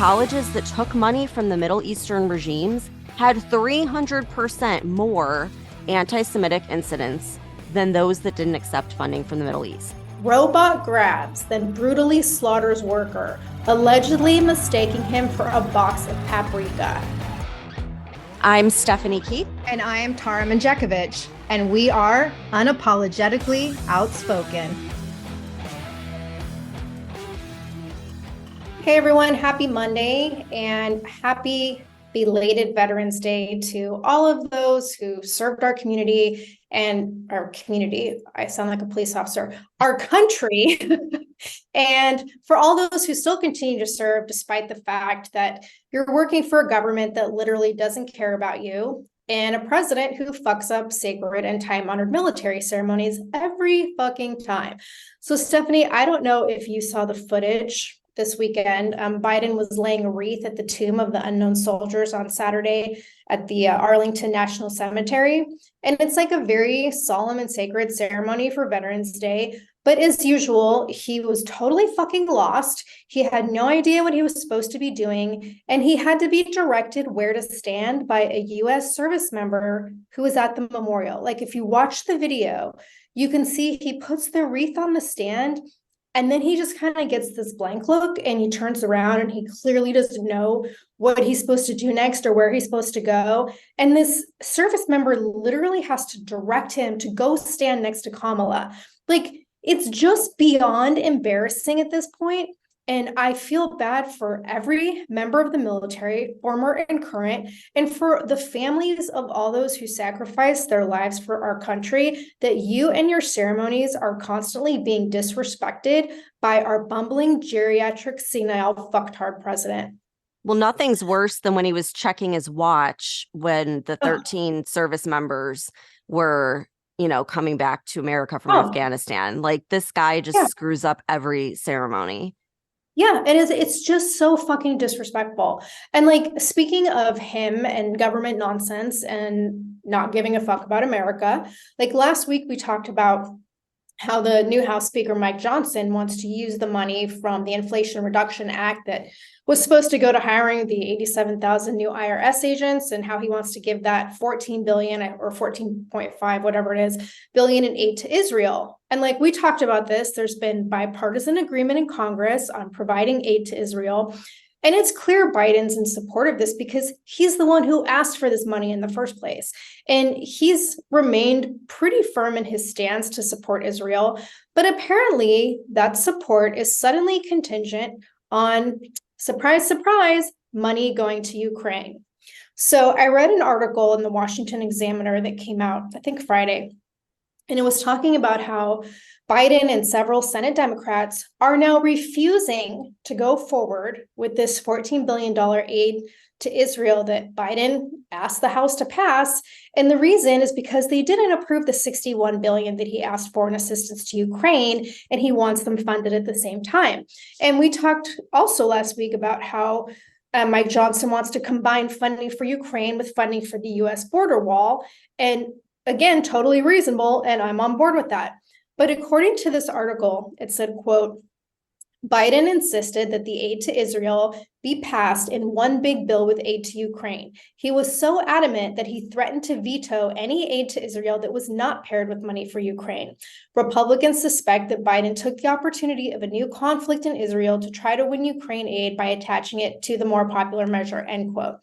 colleges that took money from the Middle Eastern regimes had 300% more anti-Semitic incidents than those that didn't accept funding from the Middle East. Robot grabs, then brutally slaughters worker, allegedly mistaking him for a box of paprika. I'm Stephanie Keith. And I am Tara Manjekovic, and we are unapologetically outspoken. Hey everyone, happy Monday and happy belated Veterans Day to all of those who served our community and our community. I sound like a police officer, our country. And for all those who still continue to serve, despite the fact that you're working for a government that literally doesn't care about you, and a president who fucks up sacred and time-honored military ceremonies every fucking time. So Stephanie, I don't know if you saw the footage this weekend. Biden was laying a wreath at the tomb of the unknown soldiers on Saturday at the Arlington National Cemetery. And it's like a very solemn and sacred ceremony for Veterans Day. But as usual, he was totally fucking lost. He had no idea what he was supposed to be doing. And he had to be directed where to stand by a US service member who was at the memorial. Like if you watch the video, you can see he puts the wreath on the stand. And then he just kind of gets this blank look and he turns around and he clearly doesn't know what he's supposed to do next or where he's supposed to go. And this service member literally has to direct him to go stand next to Kamala. Like, it's just beyond embarrassing at this point. And I feel bad for every member of the military, former and current, and for the families of all those who sacrificed their lives for our country, that you and your ceremonies are constantly being disrespected by our bumbling, geriatric, senile, fucktard president. Well, nothing's worse than when he was checking his watch when the 13 service members were, coming back to America from Afghanistan. Like, this guy just screws up every ceremony. Yeah, it's just so fucking disrespectful. And like, speaking of him and government nonsense and not giving a fuck about America, like last week we talked about how the new House Speaker Mike Johnson wants to use the money from the Inflation Reduction Act that was supposed to go to hiring the 87,000 new IRS agents, and how he wants to give that 14 billion or 14.5, whatever it is, billion in aid to Israel. And like we talked about this, there's been bipartisan agreement in Congress on providing aid to Israel. And it's clear Biden's in support of this because he's the one who asked for this money in the first place. And he's remained pretty firm in his stance to support Israel. But apparently that support is suddenly contingent on, surprise, surprise, money going to Ukraine. So I read an article in the Washington Examiner that came out, I think Friday, and it was talking about how Biden and several Senate Democrats are now refusing to go forward with this $14 billion aid to Israel that Biden asked the House to pass. And the reason is because they didn't approve the $61 billion that he asked for in assistance to Ukraine, and he wants them funded at the same time. And we talked also last week about how Mike Johnson wants to combine funding for Ukraine with funding for the US border wall. And again, totally reasonable, and I'm on board with that. But according to this article, it said, quote, Biden insisted that the aid to Israel be passed in one big bill with aid to Ukraine. He was so adamant that he threatened to veto any aid to Israel that was not paired with money for Ukraine. Republicans suspect that Biden took the opportunity of a new conflict in Israel to try to win Ukraine aid by attaching it to the more popular measure, end quote.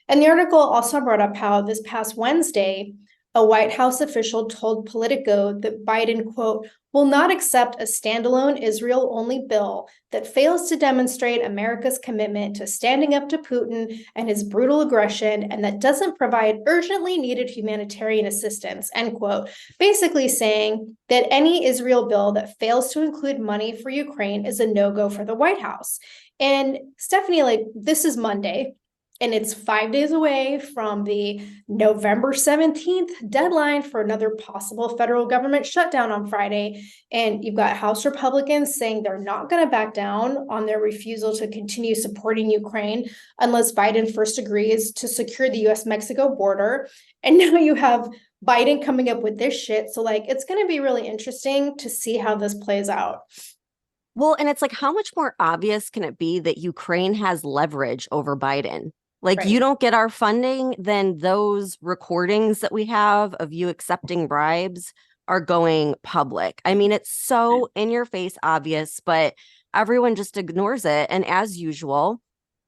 And the article also brought up how this past Wednesday, a White House official told Politico that Biden, quote, will not accept a standalone Israel-only bill that fails to demonstrate America's commitment to standing up to Putin and his brutal aggression, and that doesn't provide urgently needed humanitarian assistance, end quote. Basically saying that any Israel bill that fails to include money for Ukraine is a no-go for the White House. And Stephanie, like, this is Monday, and it's 5 days away from the November 17th deadline for another possible federal government shutdown on Friday. And you've got House Republicans saying they're not going to back down on their refusal to continue supporting Ukraine unless Biden first agrees to secure the US-Mexico border. And now you have Biden coming up with this shit. So like, it's going to be really interesting to see how this plays out. Well, and it's like, how much more obvious can it be that Ukraine has leverage over Biden? Like, you Right. don't get our funding, then those recordings that we have of you accepting bribes are going public. I mean, it's so in your face obvious, but everyone just ignores it. And as usual,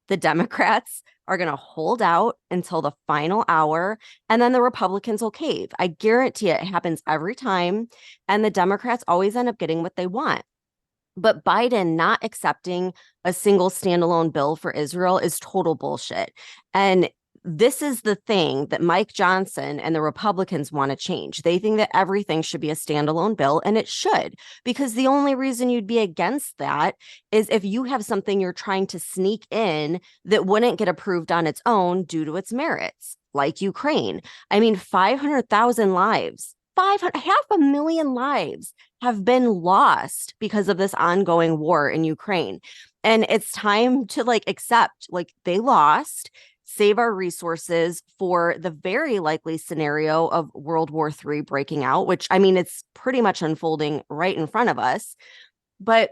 the Democrats are going to hold out until the final hour, and then the Republicans will cave. I guarantee it happens every time. And the Democrats always end up getting what they want. But Biden not accepting a single standalone bill for Israel is total bullshit. And this is the thing that Mike Johnson and the Republicans want to change. They think that everything should be a standalone bill, and it should, because the only reason you'd be against that is if you have something you're trying to sneak in that wouldn't get approved on its own due to its merits, like Ukraine. I mean, 500,000 lives, 500,000 lives have been lost because of this ongoing war in Ukraine. And it's time to like accept, like, they lost, save our resources for the very likely scenario of World War III breaking out, which, I mean, it's pretty much unfolding right in front of us. But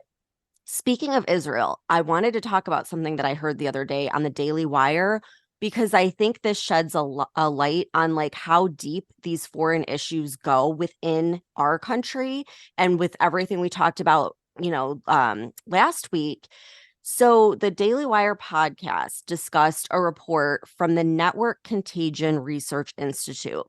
speaking of Israel, I wanted to talk about something that I heard the other day on the Daily Wire, because I think this sheds a light on like how deep these foreign issues go within our country and with everything we talked about, last week. So the Daily Wire podcast discussed a report from the Network Contagion Research Institute.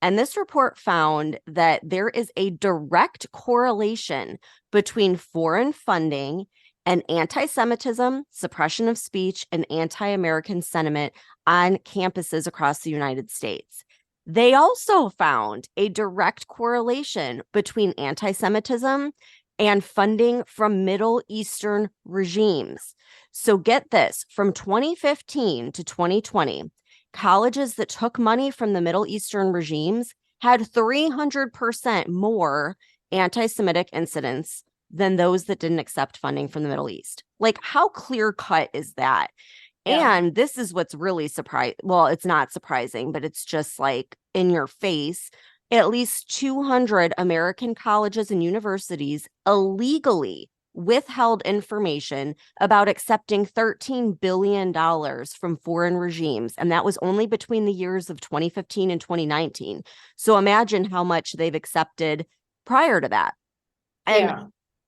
And this report found that there is a direct correlation between foreign funding and anti-Semitism, suppression of speech, and anti-American sentiment on campuses across the United States. They also found a direct correlation between anti-Semitism and funding from Middle Eastern regimes. So get this, from 2015 to 2020, colleges that took money from the Middle Eastern regimes had 300% more anti-Semitic incidents than those that didn't accept funding from the Middle East. Like, how clear cut is that? Yeah. And this is what's really surprising. Well, it's not surprising, but it's just like in your face. At least 200 American colleges and universities illegally withheld information about accepting $13 billion from foreign regimes. And that was only between the years of 2015 and 2019. So imagine how much they've accepted prior to that. And Yeah.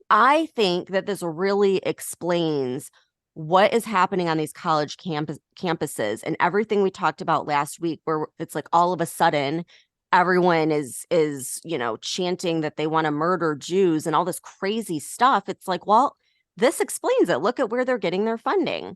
I think that this really explains what is happening on these college campuses and everything we talked about last week, where it's like all of a sudden everyone is chanting that they want to murder Jews and all this crazy stuff. It's like, well, this explains it. Look at where they're getting their funding.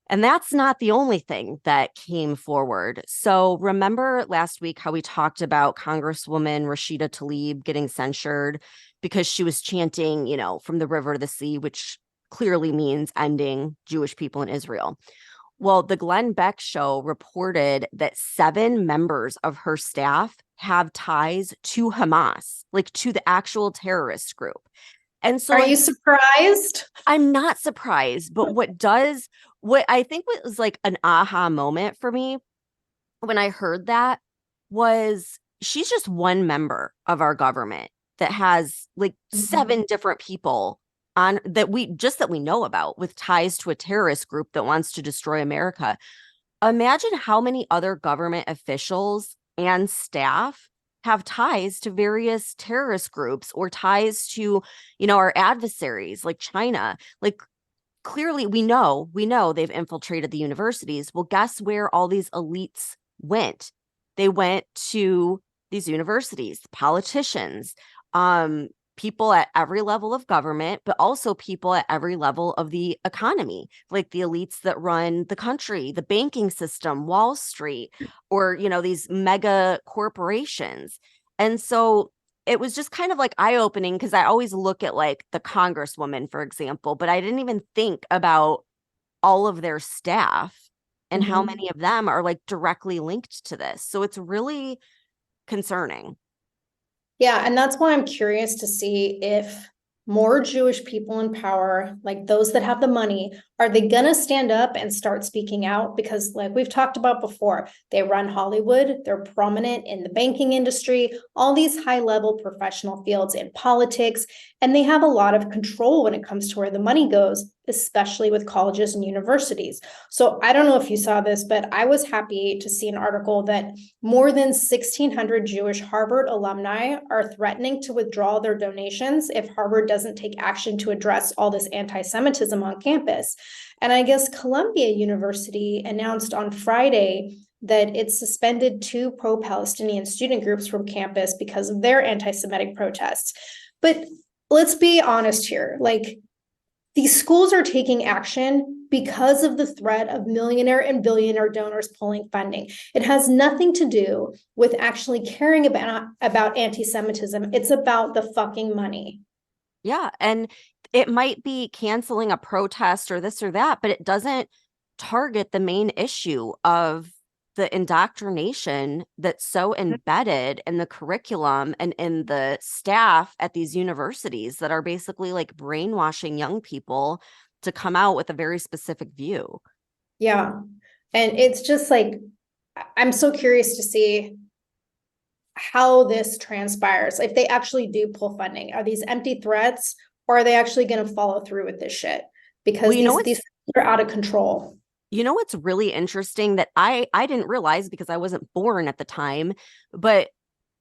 And that's not the only thing that came forward. So remember last week how we talked about Congresswoman Rashida Tlaib getting censured because she was chanting, from the river to the sea, which clearly means ending Jewish people in Israel. Well, the Glenn Beck show reported that 7 members of her staff have ties to Hamas, like to the actual terrorist group. And so Are you surprised? I'm not surprised, but what I think was like an aha moment for me when I heard that was she's just one member of our government that has like 7 different people on that we know about with ties to a terrorist group that wants to destroy America. Imagine how many other government officials and staff have ties to various terrorist groups or ties to, our adversaries like China. Like, clearly we know they've infiltrated the universities. Well, guess where all these elites went? They went to these universities, politicians, people at every level of government, but also people at every level of the economy, like the elites that run the country, the banking system, Wall Street, or, these mega corporations. And so it was just kind of like eye-opening, because I always look at like the congresswoman, for example, but I didn't even think about all of their staff and how many of them are like directly linked to this. So it's really concerning. Yeah, and that's why I'm curious to see if more Jewish people in power, like those that have the money, Are they going to stand up and start speaking out? Because like we've talked about before, they run Hollywood, they're prominent in the banking industry, all these high-level professional fields in politics, and they have a lot of control when it comes to where the money goes, especially with colleges and universities. So I don't know if you saw this, but I was happy to see an article that more than 1,600 Jewish Harvard alumni are threatening to withdraw their donations if Harvard doesn't take action to address all this anti-Semitism on campus. And I guess Columbia University announced on Friday that it suspended 2 pro-Palestinian student groups from campus because of their anti-Semitic protests. But let's be honest here, like, these schools are taking action because of the threat of millionaire and billionaire donors pulling funding. It has nothing to do with actually caring about anti-Semitism. It's about the fucking money. Yeah. And it might be canceling a protest or this or that, but it doesn't target the main issue of the indoctrination that's so embedded in the curriculum and in the staff at these universities that are basically like brainwashing young people to come out with a very specific view. Yeah. And it's just like, I'm so curious to see how this transpires. If they actually do pull funding, are these empty threats, or are they actually going to follow through with this shit? Because these are out of control. You know what's really interesting that I didn't realize because I wasn't born at the time, but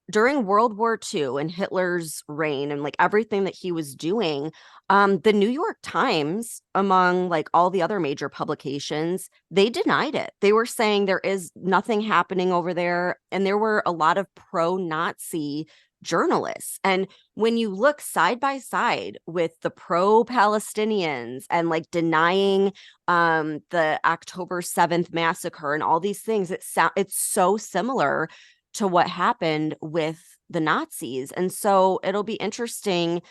during World War II and Hitler's reign and like everything that he was doing, the New York Times, among like all the other major publications, they denied it. They were saying there is nothing happening over there. And there were a lot of pro-Nazi journalists. And when you look side by side with the pro-Palestinians and like denying the October 7th massacre and all these things, it's so similar to what happened with the Nazis. And so it'll be interesting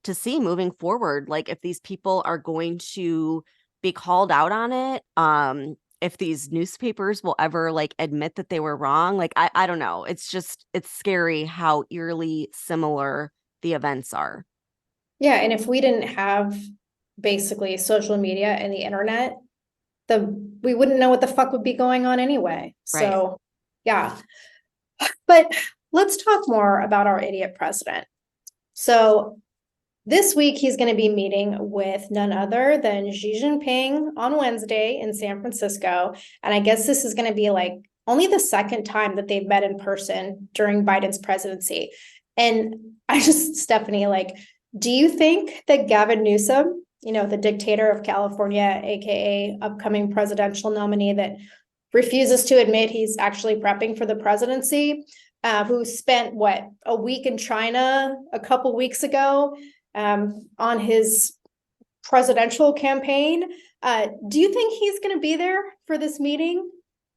to see moving forward, like if these people are going to be called out on it, if these newspapers will ever like admit that they were wrong. Like, I don't know. It's scary how eerily similar the events are. Yeah. And if we didn't have basically social media and the internet, we wouldn't know what the fuck would be going on anyway. Right. So yeah. But let's talk more about our idiot president. So this week, he's going to be meeting with none other than Xi Jinping on Wednesday in San Francisco. And I guess this is going to be like only the second time that they've met in person during Biden's presidency. And Stephanie, like, do you think that Gavin Newsom, the dictator of California, aka upcoming presidential nominee that refuses to admit he's actually prepping for the presidency, who spent a week in China a couple weeks ago, on his presidential campaign. Do you think he's going to be there for this meeting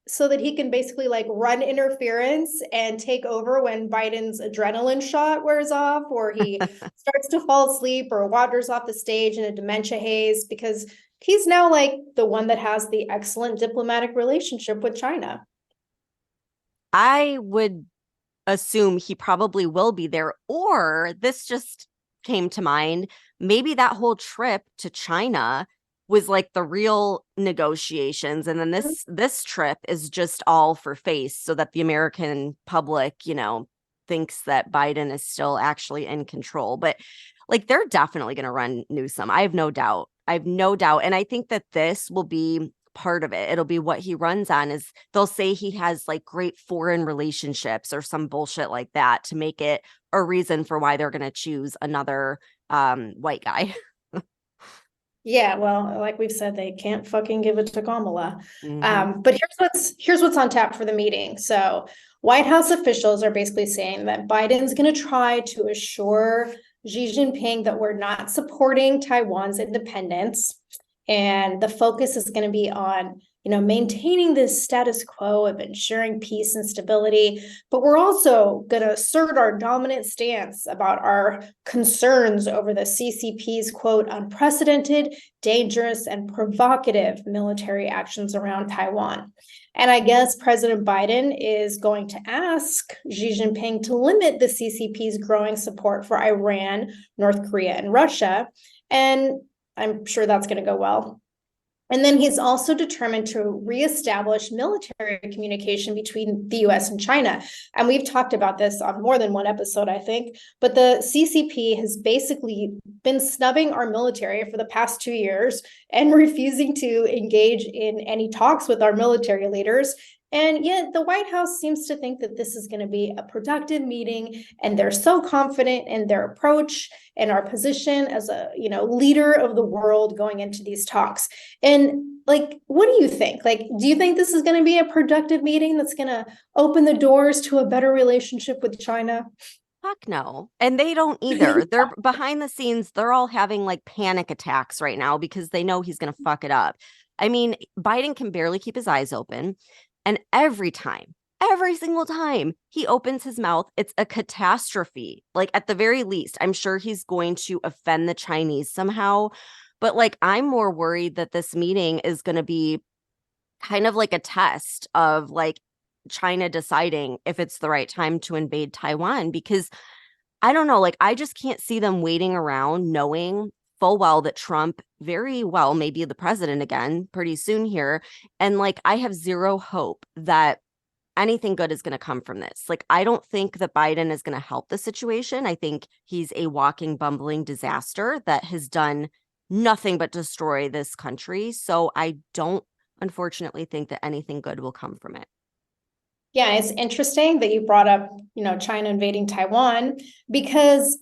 so that he can basically like run interference and take over when Biden's adrenaline shot wears off, or he starts to fall asleep or wanders off the stage in a dementia haze, because he's now like the one that has the excellent diplomatic relationship with China? I would assume he probably will be there, or this just came to mind. Maybe that whole trip to China was like the real negotiations. And then this trip is just all for face so that the American public, thinks that Biden is still actually in control. But like, they're definitely going to run Newsom. I have no doubt. And I think that this will be part of it. It'll be what he runs on. Is they'll say he has like great foreign relationships or some bullshit like that to make it a reason for why they're going to choose another white guy. Yeah, well, like we've said, they can't fucking give it to Kamala. But here's what's on tap for the meeting. So White House officials are basically saying that Biden's going to try to assure Xi Jinping that we're not supporting Taiwan's independence. And the focus is going to be on, maintaining this status quo of ensuring peace and stability. But we're also going to assert our dominant stance about our concerns over the CCP's, quote, unprecedented, dangerous, and provocative military actions around Taiwan. And I guess President Biden is going to ask Xi Jinping to limit the CCP's growing support for Iran, North Korea, and Russia. And I'm sure that's going to go well. And then he's also determined to reestablish military communication between the US and China. And we've talked about this on more than one episode, I think. But the CCP has basically been snubbing our military for the past 2 years and refusing to engage in any talks with our military leaders. And yet the White House seems to think that this is going to be a productive meeting, and they're so confident in their approach and our position as a, leader of the world going into these talks. And like, what do you think? Like, do you think this is going to be a productive meeting that's going to open the doors to a better relationship with China? Fuck no. And they don't either. They're behind the scenes. They're all having like panic attacks right now because they know he's going to fuck it up. I mean, Biden can barely keep his eyes open. And every single time he opens his mouth, it's a catastrophe. Like, at the very least, I'm sure he's going to offend the Chinese somehow. But like, I'm more worried that this meeting is going to be kind of like a test of like China deciding if it's the right time to invade Taiwan, because I don't know, like, I just can't see them waiting around knowing full well that Trump very well may be the president again pretty soon here. And like, I have zero hope that anything good is going to come from this. Like, I don't think that Biden is going to help the situation. I think he's a walking, bumbling disaster that has done nothing but destroy this country. So I don't, unfortunately, think that anything good will come from it. Yeah, it's interesting that you brought up, China invading Taiwan, because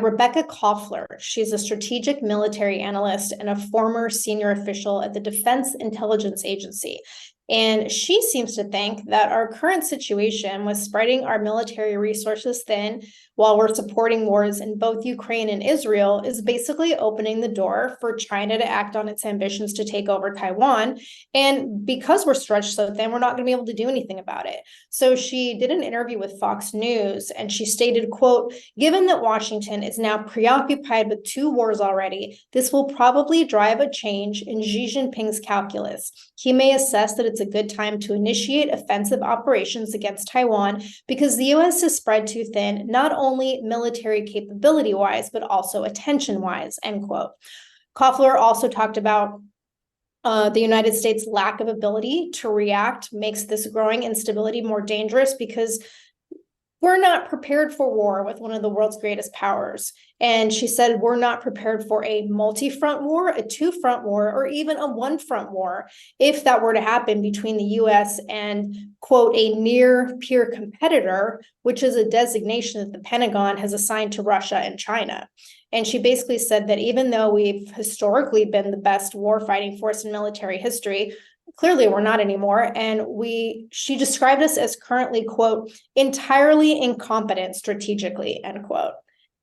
Rebecca Koffler, she's a strategic military analyst and a former senior official at the Defense Intelligence Agency. And she seems to think that our current situation with spreading our military resources thin while we're supporting wars in both Ukraine and Israel is basically opening the door for China to act on its ambitions to take over Taiwan. And because we're stretched so thin, we're not going to be able to do anything about it. So she did an interview with Fox News, and she stated, quote, "Given that Washington is now preoccupied with 2 wars already, this will probably drive a change in Xi Jinping's calculus. He may assess that it's a good time to initiate offensive operations against Taiwan because the US is spread too thin, not only military capability wise, but also attention wise," end quote. Koffler also talked about the United States' lack of ability to react makes this growing instability more dangerous because we're not prepared for war with one of the world's greatest powers. And she said, we're not prepared for a multi-front war, a 2-front war, or even a 1-front war, if that were to happen between the US and, quote, a near peer competitor, which is a designation that the Pentagon has assigned to Russia and China. And she basically said that even though we've historically been the best warfighting force in military history, clearly we're not anymore. And she described us as currently, quote, entirely incompetent strategically, end quote.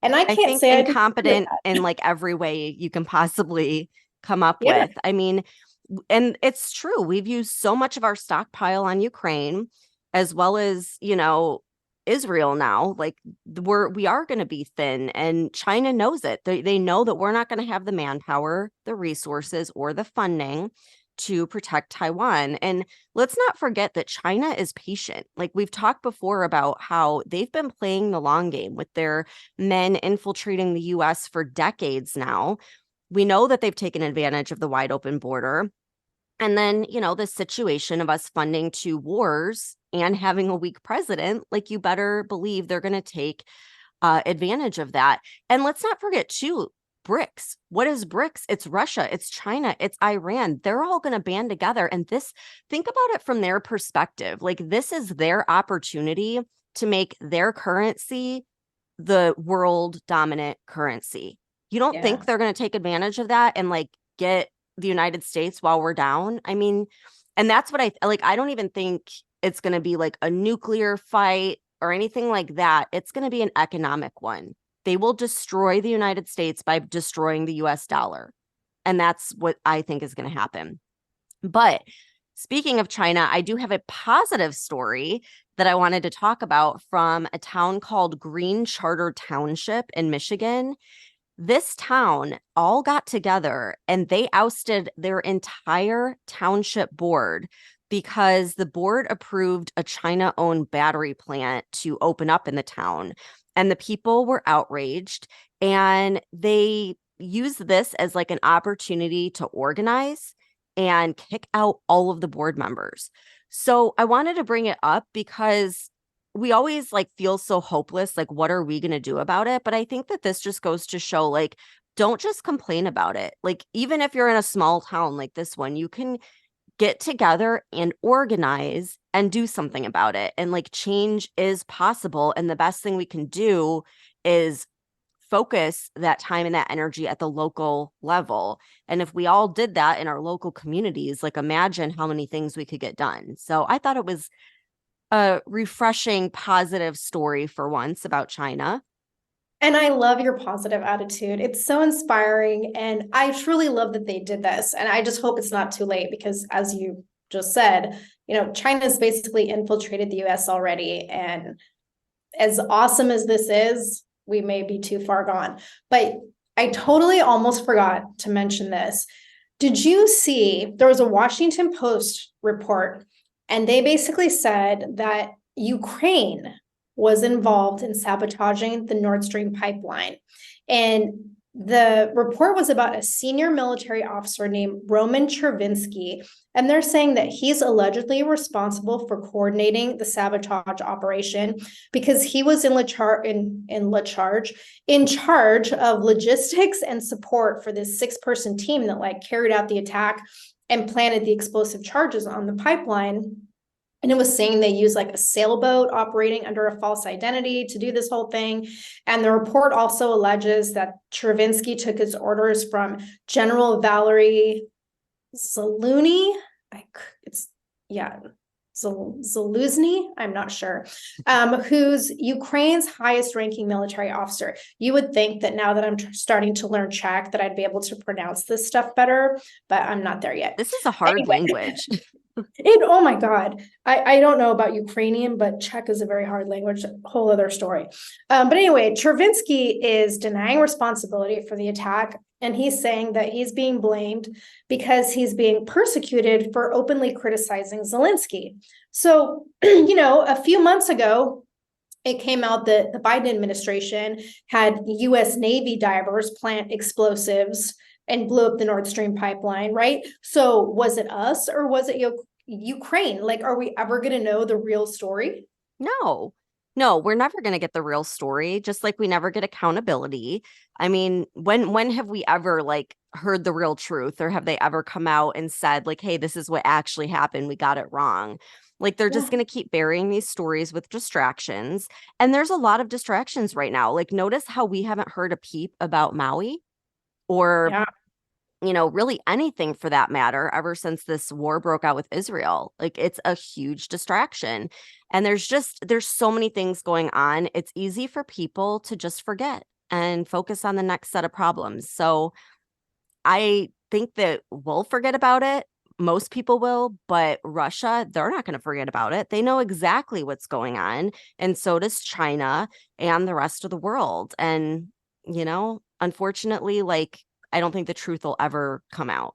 And I can't say incompetent in like every way you can possibly come up with. I mean, and it's true. We've used so much of our stockpile on Ukraine, as well as, Israel now. Like, we are going to be thin, and China knows it. They know that we're not going to have the manpower, the resources, or the funding to protect Taiwan. And let's not forget that China is patient. Like, we've talked before about how they've been playing the long game with their men infiltrating the US for decades now. We know that they've taken advantage of the wide open border. And then, the situation of us funding 2 wars and having a weak president, like, you better believe they're going to take advantage of that. And let's not forget too, BRICS. What is BRICS? It's Russia, it's China, it's Iran. They're all going to band together. And think about it from their perspective. Like, this is their opportunity to make their currency the world dominant currency. You don't think they're going to take advantage of that and like get the United States while we're down? I mean, and that's what I don't even think it's going to be like a nuclear fight or anything like that. It's going to be an economic one. They will destroy the United States by destroying the US dollar. And that's what I think is going to happen. But speaking of China, I do have a positive story that I wanted to talk about from a town called Green Charter Township in Michigan. This town all got together and they ousted their entire township board because the board approved a China-owned battery plant to open up in the town. And the people were outraged, and they used this as like an opportunity to organize and kick out all of the board members. So I wanted to bring it up because we always like feel so hopeless. Like, what are we going to do about it? But I think that this just goes to show, like, don't just complain about it. Like, even if you're in a small town like this one, you can get together and organize and do something about it. And like, change is possible. And the best thing we can do is focus that time and that energy at the local level. And if we all did that in our local communities, like, imagine how many things we could get done. So I thought it was a refreshing, positive story for once about China. And I love your positive attitude. It's so inspiring. And I truly love that they did this. And I just hope it's not too late because, as you just said, China's basically infiltrated the US already. And as awesome as this is, we may be too far gone. But I totally almost forgot to mention this. Did you see there was a Washington Post report, and they basically said that Ukraine was involved in sabotaging the Nord Stream pipeline. And the report was about a senior military officer named Roman Chervinsky. And they're saying that he's allegedly responsible for coordinating the sabotage operation because he was in charge of logistics and support for this 6-person team that like carried out the attack and planted the explosive charges on the pipeline. And it was saying they used like a sailboat operating under a false identity to do this whole thing. And the report also alleges that Chervinsky took his orders from General Valery Zaluzny. Zaluzny, I'm not sure, who's Ukraine's highest ranking military officer. You would think that now that I'm starting to learn Czech that I'd be able to pronounce this stuff better, but I'm not there yet. This is a hard language. Oh my God. I don't know about Ukrainian, but Czech is a very hard language, a whole other story. But anyway, Chervinsky is denying responsibility for the attack. And he's saying that he's being blamed because he's being persecuted for openly criticizing Zelensky. So, a few months ago, it came out that the Biden administration had US Navy divers plant explosives and blew up the Nord Stream pipeline, right? So was it us or was it Ukraine? Like, are we ever going to know the real story? No, we're never going to get the real story, just like we never get accountability. I mean, when have we ever like heard the real truth, or have they ever come out and said like, hey, this is what actually happened, we got it wrong? Like, they're just going to keep burying these stories with distractions. And there's a lot of distractions right now. Like, notice how we haven't heard a peep about Maui or really anything for that matter ever since this war broke out with Israel. Like, it's a huge distraction. And there's so many things going on. It's easy for people to just forget and focus on the next set of problems. So I think that we'll forget about it. Most people will, but Russia, they're not going to forget about it. They know exactly what's going on. And so does China and the rest of the world. And, unfortunately, like, I don't think the truth will ever come out.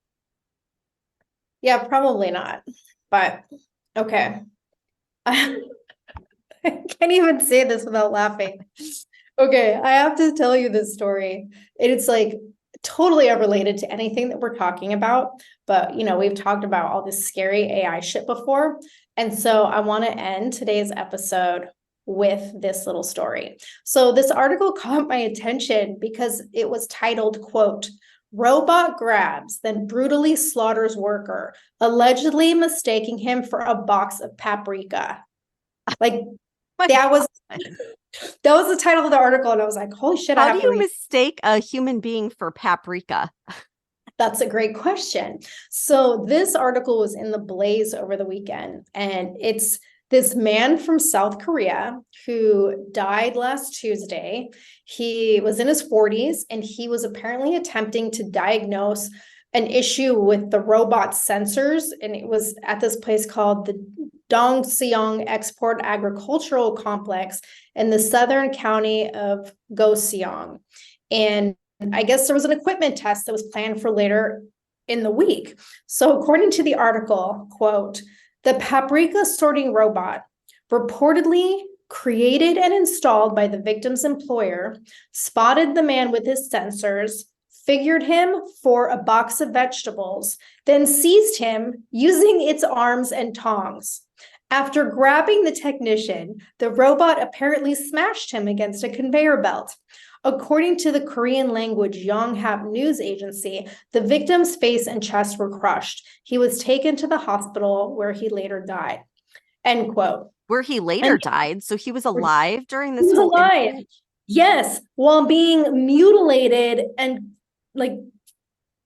Yeah, probably not. But okay. I can't even say this without laughing. Okay, I have to tell you this story. It's like totally unrelated to anything that we're talking about. But, we've talked about all this scary AI shit before. And so I want to end today's episode with this little story. So this article caught my attention because it was titled, quote, "Robot grabs, then brutally slaughters worker, allegedly mistaking him for a box of paprika." Like, that was the title of the article. And I was like, holy shit. How do you mistake a human being for paprika? That's a great question. So this article was in the Blaze over the weekend, and it's this man from South Korea who died last Tuesday. He was in his 40s, and he was apparently attempting to diagnose an issue with the robot sensors. And it was at this place called the Dongseong Export Agricultural Complex in the southern county of Goseong. And I guess there was an equipment test that was planned for later in the week. So according to the article, quote, "The paprika sorting robot, reportedly created and installed by the victim's employer, spotted the man with his sensors, figured him for a box of vegetables, then seized him using its arms and tongs. After grabbing the technician, the robot apparently smashed him against a conveyor belt. According to the Korean language Yonhap news agency, the victim's face and chest were crushed. He was taken to the hospital where he later died. End quote. Where he later died. So he was alive during this He was whole alive. incident? Yes, while being mutilated and like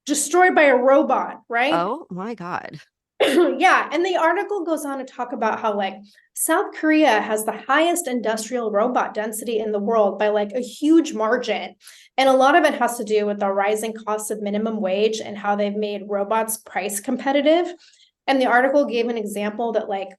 destroyed by a robot, right? Oh my God. Yeah, and the article goes on to talk about how like South Korea has the highest industrial robot density in the world by like a huge margin. And a lot of it has to do with the rising cost of minimum wage and how they've made robots price competitive. And the article gave an example that like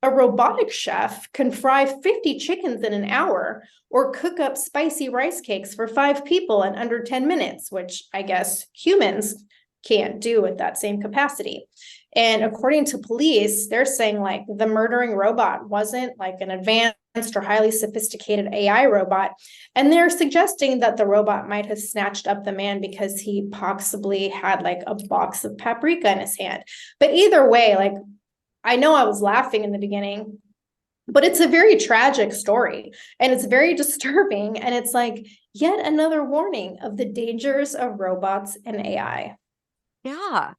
a robotic chef can fry 50 chickens in an hour or cook up spicy rice cakes for 5 people in under 10 minutes, which I guess humans can't do with that same capacity. And according to police, they're saying like the murdering robot wasn't like an advanced or highly sophisticated AI robot. And they're suggesting that the robot might have snatched up the man because he possibly had like a box of paprika in his hand. But either way, like, I know I was laughing in the beginning, but it's a very tragic story and it's very disturbing. And it's like yet another warning of the dangers of robots and AI. Yeah.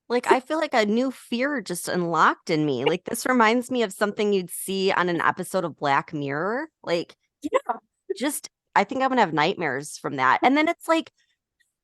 Like, I feel like a new fear just unlocked in me. Like, this reminds me of something you'd see on an episode of Black Mirror. Like, Yeah. just, I think I'm gonna have nightmares from that. And then it's like,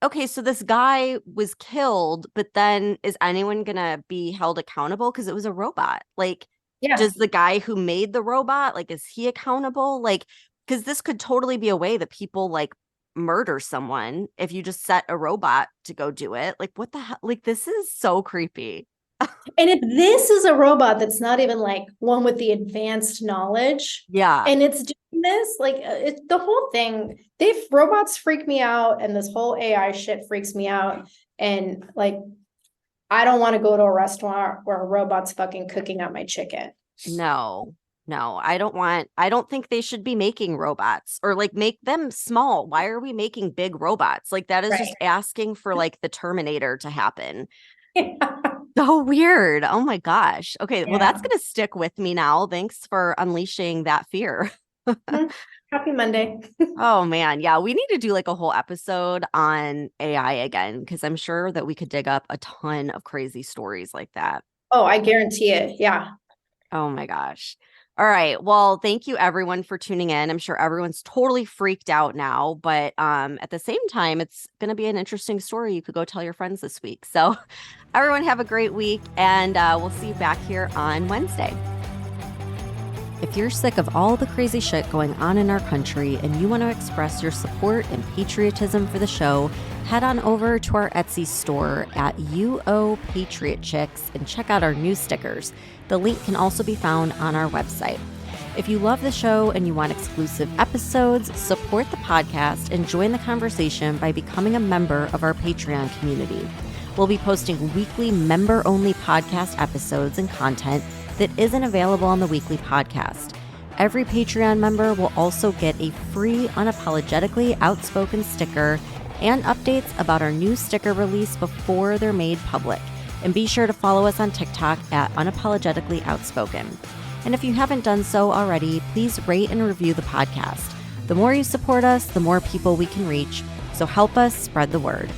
okay, so this guy was killed, but then is anyone gonna be held accountable? Because it was a robot. Like, Yeah. does the guy who made the robot, like, is he accountable? Like, because this could totally be a way that people like murder someone if you just set a robot to go do it. Like, what the hell? Like, this is so creepy. And if this is a robot that's not even like one with the advanced knowledge, Yeah. and it's doing this, like it's the whole thing. Robots freak me out, and this whole AI shit freaks me out. And like, I don't want to go to a restaurant where a robot's fucking cooking up my chicken. No, I don't think they should be making robots or like make them small. Why are we making big robots? Like, that is just asking for like the Terminator to happen. So weird. Oh my gosh. Okay, well, that's gonna stick with me now. Thanks for unleashing that fear. Happy Monday. Oh man, yeah, we need to do like a whole episode on AI again, because I'm sure that we could dig up a ton of crazy stories like that. Oh, I guarantee it. Yeah. Oh my gosh. All right. Well, thank you everyone for tuning in. I'm sure everyone's totally freaked out now, but at the same time, it's going to be an interesting story you could go tell your friends this week. So everyone have a great week, and we'll see you back here on Wednesday. If you're sick of all the crazy shit going on in our country and you want to express your support and patriotism for the show, head on over to our Etsy store at UO Patriot Chicks and check out our new stickers. The link can also be found on our website. If you love the show and you want exclusive episodes, support the podcast and join the conversation by becoming a member of our Patreon community. We'll be posting weekly member-only podcast episodes and content that isn't available on the weekly podcast. Every Patreon member will also get a free Unapologetically Outspoken sticker and updates about our new sticker release before they're made public. And be sure to follow us on TikTok at Unapologetically Outspoken. And if you haven't done so already, please rate and review the podcast. The more you support us, the more people we can reach. So help us spread the word.